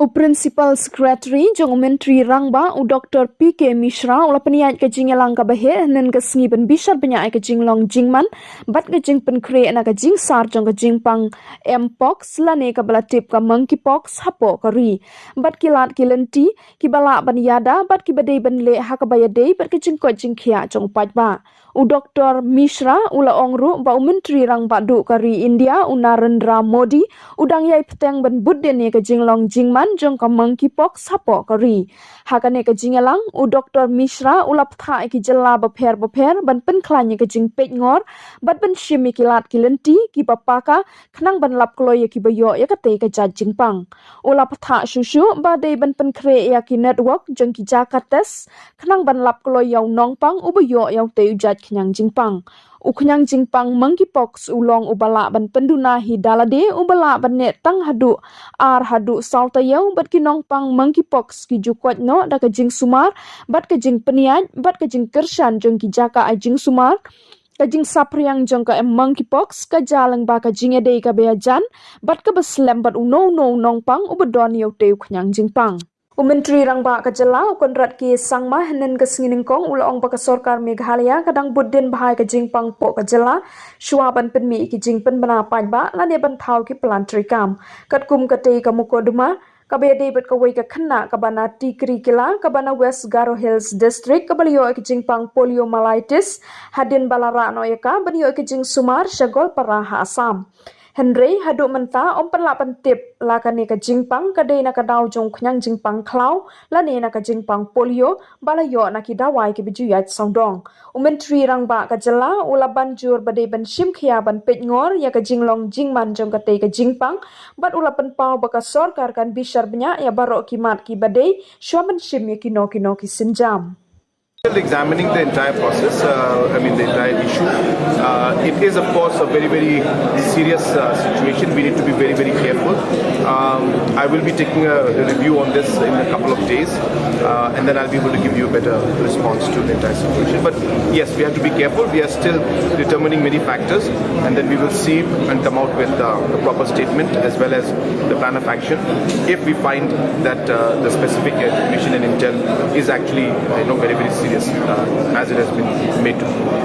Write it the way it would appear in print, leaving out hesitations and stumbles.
Principal Secretary Jong Menteri Rangba Dr. Pynkhreh Mishra ula peniat ke jing elang ka bahir nen ke sengi ben bisar penyak ke jing long jingman bat ke jing Pynkhreh na ke jing sar jong ke Jingpang mpox lane ka balatip ka monkeypox hapo kari bat kilat kilenti ki bala ban yada bat ki badai ban le ha ka bayade bat ke jing ko jing khia jong pajba Dr. Mishra ula ongru ba Menteri Rangba du kari India Narendra Modi udang yai peteng ben budde ne ke jing long jingman jong ka monkeypox hapo kari hakane ke jingelang Dr. Mishra ulap tha ki jella bapher ban penklanya ke jing pet ngor bat ben shimi kilat kilenti ki papaka khnang ban lap kloy ki bayo ya kate ke ja Jingpang ulap tha shushu ba dei ban Pynkhreh ya ki network jong ki jakates khnang ban lap kloy yaw nongpang ubayo yaw te ujat knyang Jingpang uknyang Jingpang monkeypox ulong ubala ban penduna hidalade ubala ban ne tang hadu ar hadu saltayaw bat kinong pang monkeypox ki jukwat no da ka jing sumar bat ka jing peniat bat ka jing kershan jong ki jaka a jing sumar ka jing sapriang jong ka monkeypox ka jalang ba ka jing ede ka beajan bat ka beslem bat uno nong pang ubadon yaw te uknyang Jingpang Menteri Rangba Jylla konrat ki sangma henen ke singiningkong ula ong baka Sorkar Meghalaya kadang budin bahai ke Jingpang po Jylla shuaban penmi ki jingpen bana pajba lane ban thau ki pelantri kam kat kum kate ka mukoduma kabede bet ka wei ka khanna ka bana tikri kila ka bana West Garo Hills District ka baliyo ki Jingpang poliomyelitis hadin balara no yaka baniyo ki jing sumar shagol paraha Assam Henry hadu menta ompenla pentip lakane ka Jingpang kadai na ka daw jong knyang Jingpang klau lane na ka Jingpang polio balayo na ki dawai ki bijuyat songdong Menteri Rangba Jylla ula banjur badai ban shim khia ban pet ngor ya ka jinglong jingman jong ka te ka Jingpang bat ula pen pau baka Sorkar kan bisar benya ya baro ki mat ki badai shwaman shim ya kino ki sinjam Still examining the entire process, the entire issue. It is, of course, a very, very serious situation. We need to be very, very careful. I will be taking a review on this in a couple of days, and then I'll be able to give you a better response to the entire situation. But yes, we have to be careful. We are still determining many factors, and then we will see and come out with the proper statement as well as the plan of action. If we find that the specific information and intel is actually, very, very serious, as it has been made to be.